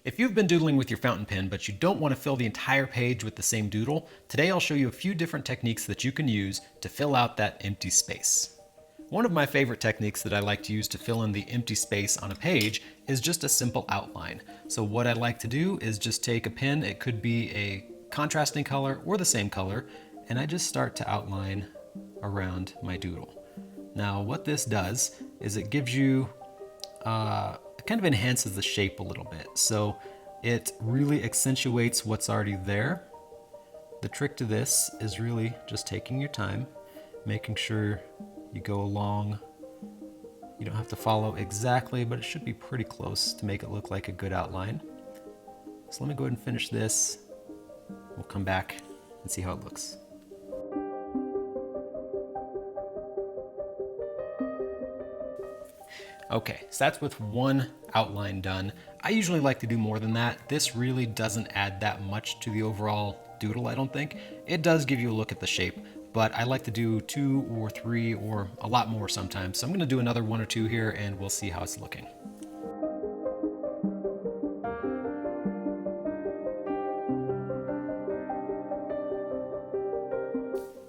If you've been doodling with your fountain pen, but you don't want to fill the entire page with the same doodle, today I'll show you a few different techniques that you can use to fill out that empty space. One of my favorite techniques that I like to use to fill in the empty space on a page is just a simple outline. So what I like to do is just take a pen, it could be a contrasting color or the same color, and I just start to outline around my doodle. Now what this does is it gives you it kind of enhances the shape a little bit. So it really accentuates what's already there. The trick to this is really just taking your time, making sure you go along. You don't have to follow exactly, but it should be pretty close to make it look like a good outline. So let me go ahead and finish this. We'll come back and see how it looks. Okay, so that's with one outline done. I usually like to do more than that. This really doesn't add that much to the overall doodle, I don't think. It does give you a look at the shape, but I like to do 2 or 3 or a lot more sometimes. So I'm gonna do another 1 or 2 here and we'll see how it's looking.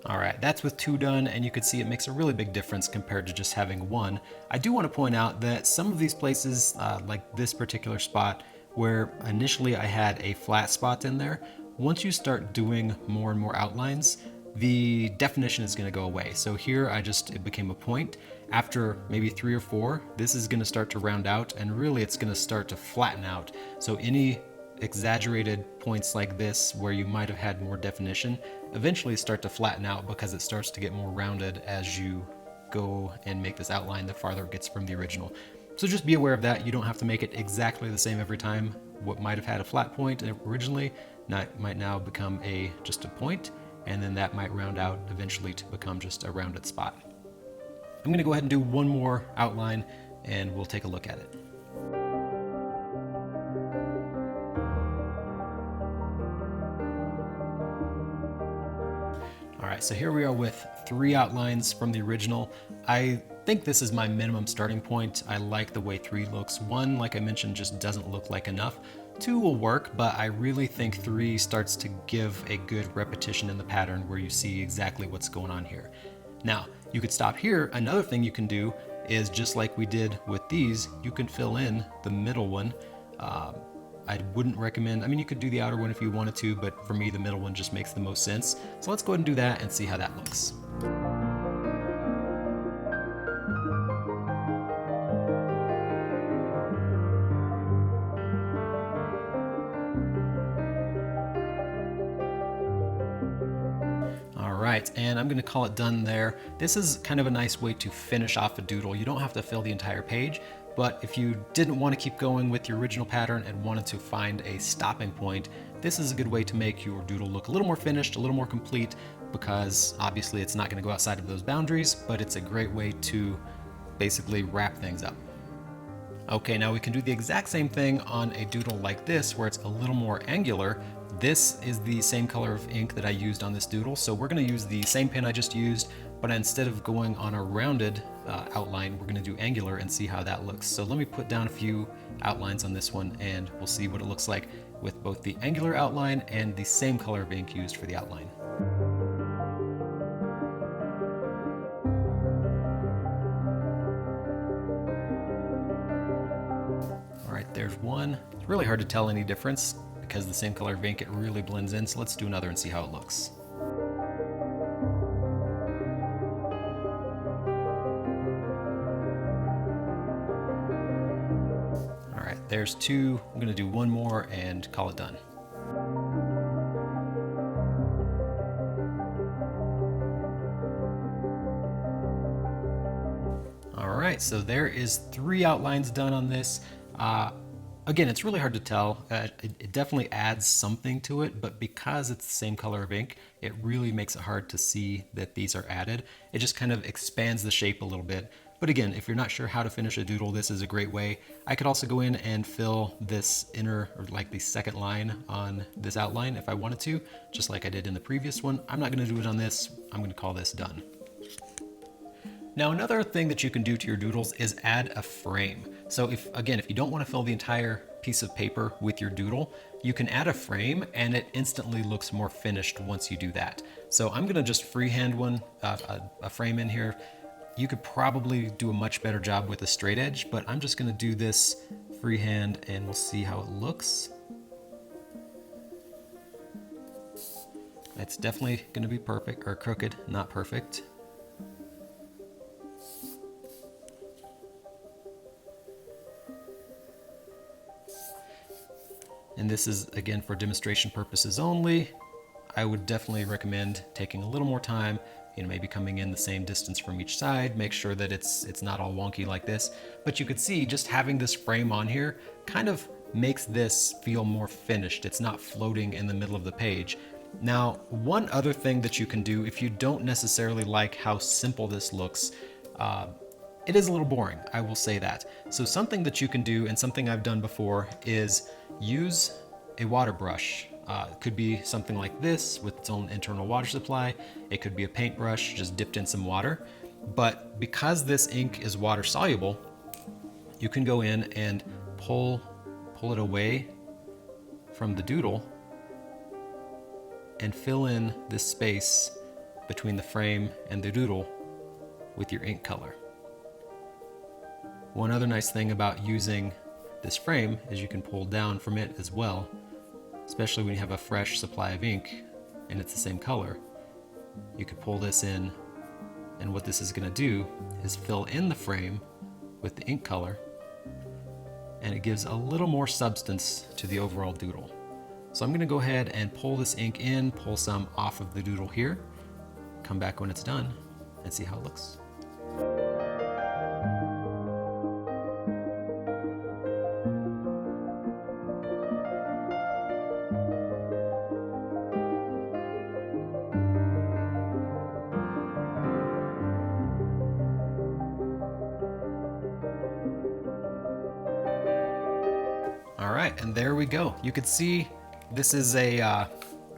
All right, that's with 2 done, and you can see it makes a really big difference compared to just having 1. I do want to point out that some of these places, like this particular spot, where initially I had a flat spot in there, once you start doing more and more outlines, the definition is going to go away. So here it became a point. After maybe 3 or 4, this is going to start to round out, and really it's going to start to flatten out. So any exaggerated points like this where you might have had more definition eventually start to flatten out because it starts to get more rounded as you go and make this outline the farther it gets from the original. So just be aware of that. You don't have to make it exactly the same every time. What might have had a flat point originally might now become just a point, and then that might round out eventually to become just a rounded spot. I'm going to go ahead and do one more outline and we'll take a look at it. All right, so here we are with 3 outlines from the original. I think this is my minimum starting point. I like the way 3 looks. 1, like I mentioned, just doesn't look like enough. 2 will work, but I really think 3 starts to give a good repetition in the pattern where you see exactly what's going on here. Now, you could stop here. Another thing you can do is just like we did with these, you can fill in the middle one. I wouldn't recommend, you could do the outer one if you wanted to, but for me, the middle one just makes the most sense. So let's go ahead and do that and see how that looks. All right, and I'm gonna call it done there. This is kind of a nice way to finish off a doodle. You don't have to fill the entire page, but if you didn't want to keep going with your original pattern and wanted to find a stopping point, this is a good way to make your doodle look a little more finished, a little more complete, because obviously it's not going to go outside of those boundaries, but it's a great way to basically wrap things up. Okay, now we can do the exact same thing on a doodle like this, where it's a little more angular. This is the same color of ink that I used on this doodle, so we're going to use the same pen I just used, but instead of going on a rounded outline, we're going to do angular and see how that looks. So let me put down a few outlines on this one and we'll see what it looks like with both the angular outline and the same color of ink used for the outline. All right, there's one. It's really hard to tell any difference because the same color of ink, it really blends in. So let's do another and see how it looks. There's 2. I'm going to do 1 more and call it done. All right, so there is 3 outlines done on this. Again, it's really hard to tell. It definitely adds something to it, but because it's the same color of ink, it really makes it hard to see that these are added. It just kind of expands the shape a little bit. But again, if you're not sure how to finish a doodle, this is a great way. I could also go in and fill this inner, or like the second line on this outline if I wanted to, just like I did in the previous one. I'm not going to do it on this. I'm going to call this done. Now, another thing that you can do to your doodles is add a frame. So if you don't want to fill the entire piece of paper with your doodle, you can add a frame and it instantly looks more finished once you do that. So I'm gonna just freehand a frame in here. You could probably do a much better job with a straight edge, but I'm just gonna do this freehand and we'll see how it looks. It's definitely gonna be perfect, or crooked, not perfect. And this is, again, for demonstration purposes only. I would definitely recommend taking a little more time, maybe coming in the same distance from each side, make sure that it's not all wonky like this. But you could see just having this frame on here kind of makes this feel more finished. It's not floating in the middle of the page. Now, one other thing that you can do if you don't necessarily like how simple this looks, it is a little boring, I will say that. So something that you can do, and something I've done before, is use a water brush. It could be something like this with its own internal water supply. It could be a paintbrush just dipped in some water. But because this ink is water soluble, you can go in and pull it away from the doodle and fill in this space between the frame and the doodle with your ink color. One other nice thing about using this frame is you can pull down from it as well, especially when you have a fresh supply of ink and it's the same color. You could pull this in, and what this is going to do is fill in the frame with the ink color, and it gives a little more substance to the overall doodle. So I'm going to go ahead and pull this ink in, pull some off of the doodle here, come back when it's done, and see how it looks. All right, and there we go. You could see this is a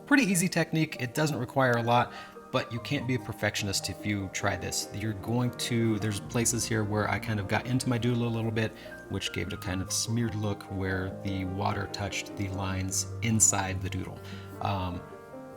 pretty easy technique. It doesn't require a lot, but you can't be a perfectionist if you try this. There's places here where I kind of got into my doodle a little bit, which gave it a kind of smeared look where the water touched the lines inside the doodle.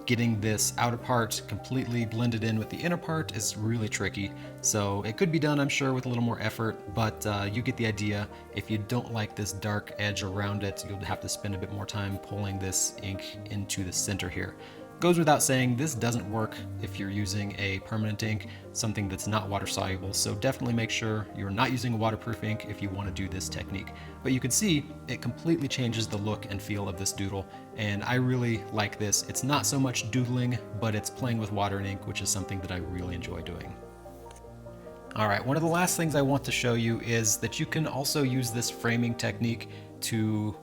Getting this outer part completely blended in with the inner part is really tricky. So it could be done, I'm sure, with a little more effort, but you get the idea. If you don't like this dark edge around it, you'll have to spend a bit more time pulling this ink into the center here. Goes without saying, this doesn't work if you're using a permanent ink, something that's not water soluble, so definitely make sure you're not using a waterproof ink if you want to do this technique. But you can see it completely changes the look and feel of this doodle, and I really like this. It's not so much doodling, but it's playing with water and ink, which is something that I really enjoy doing. All right, one of the last things I want to show you is that you can also use this framing technique to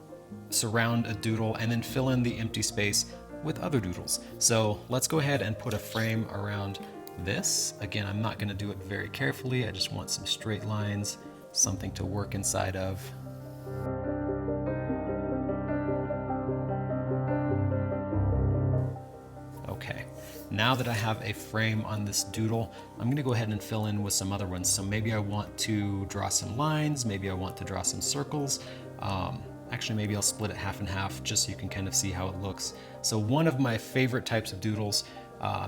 surround a doodle and then fill in the empty space with other doodles. So let's go ahead and put a frame around this. Again, I'm not going to do it very carefully. I just want some straight lines, something to work inside of. Okay, now that I have a frame on this doodle, I'm going to go ahead and fill in with some other ones. So maybe I want to draw some lines, maybe I want to draw some circles. Actually, maybe I'll split it half and half just so you can kind of see how it looks. So one of my favorite types of doodles,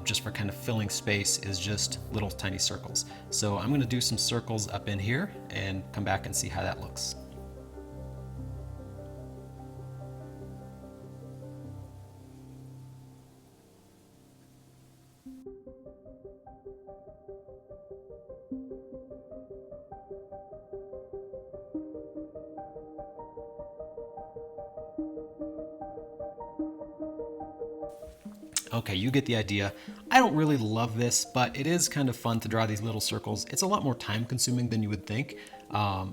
just for kind of filling space, is just little tiny circles. So I'm going to do some circles up in here and come back and see how that looks. Okay, you get the idea. I don't really love this, but it is kind of fun to draw these little circles. It's a lot more time consuming than you would think,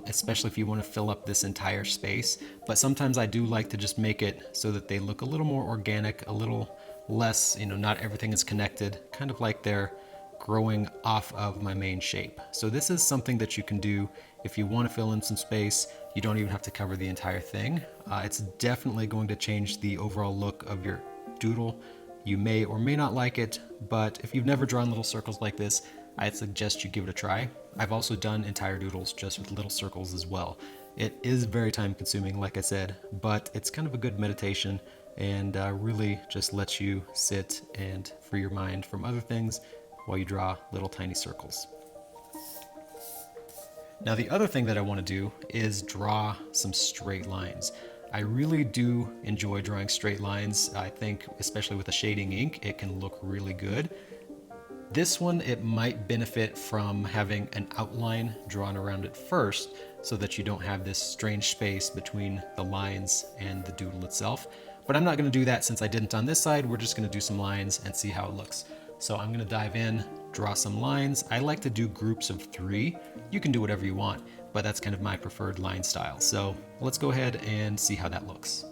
especially if you want to fill up this entire space. But sometimes I do like to just make it so that they look a little more organic, a little less, not everything is connected, kind of like they're growing off of my main shape. So this is something that you can do if you want to fill in some space. You don't even have to cover the entire thing. It's definitely going to change the overall look of your doodle. You may or may not like it, but if you've never drawn little circles like this, I'd suggest you give it a try. I've also done entire doodles just with little circles as well. It is very time consuming, like I said, but it's kind of a good meditation and really just lets you sit and free your mind from other things while you draw little tiny circles. Now the other thing that I want to do is draw some straight lines. I really do enjoy drawing straight lines. I think especially with a shading ink, it can look really good. This one, it might benefit from having an outline drawn around it first so that you don't have this strange space between the lines and the doodle itself. But I'm not going to do that since I didn't on this side. We're just going to do some lines and see how it looks. So I'm going to dive in, draw some lines. I like to do groups of 3. You can do whatever you want, but that's kind of my preferred line style. So let's go ahead and see how that looks.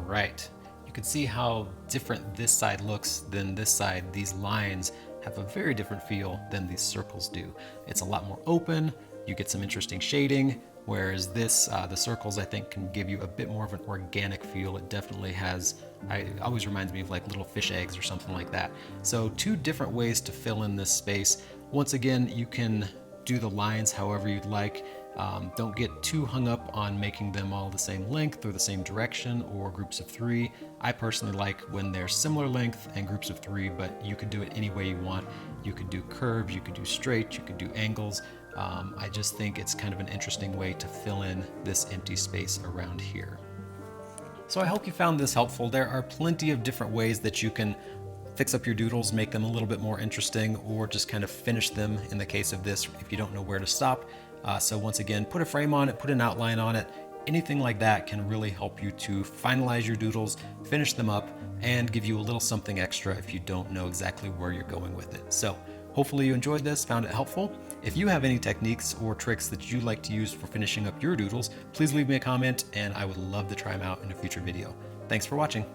Right. You can see how different this side looks than this side. These lines have a very different feel than these circles do. It's a lot more open, you get some interesting shading, whereas this, the circles I think can give you a bit more of an organic feel. It definitely has, it always reminds me of like little fish eggs or something like that. So 2 different ways to fill in this space. Once again, you can do the lines however you'd like. Don't get too hung up on making them all the same length or the same direction or groups of 3. I personally like when they're similar length and groups of 3, but you could do it any way you want. You could do curves, you could do straight, you could do angles. I just think it's kind of an interesting way to fill in this empty space around here. So I hope you found this helpful. There are plenty of different ways that you can fix up your doodles, make them a little bit more interesting, or just kind of finish them in the case of this if you don't know where to stop. So once again, put a frame on it, put an outline on it. Anything like that can really help you to finalize your doodles, finish them up, and give you a little something extra if you don't know exactly where you're going with it. So hopefully you enjoyed this, found it helpful. If you have any techniques or tricks that you'd like to use for finishing up your doodles, please leave me a comment and I would love to try them out in a future video. Thanks for watching.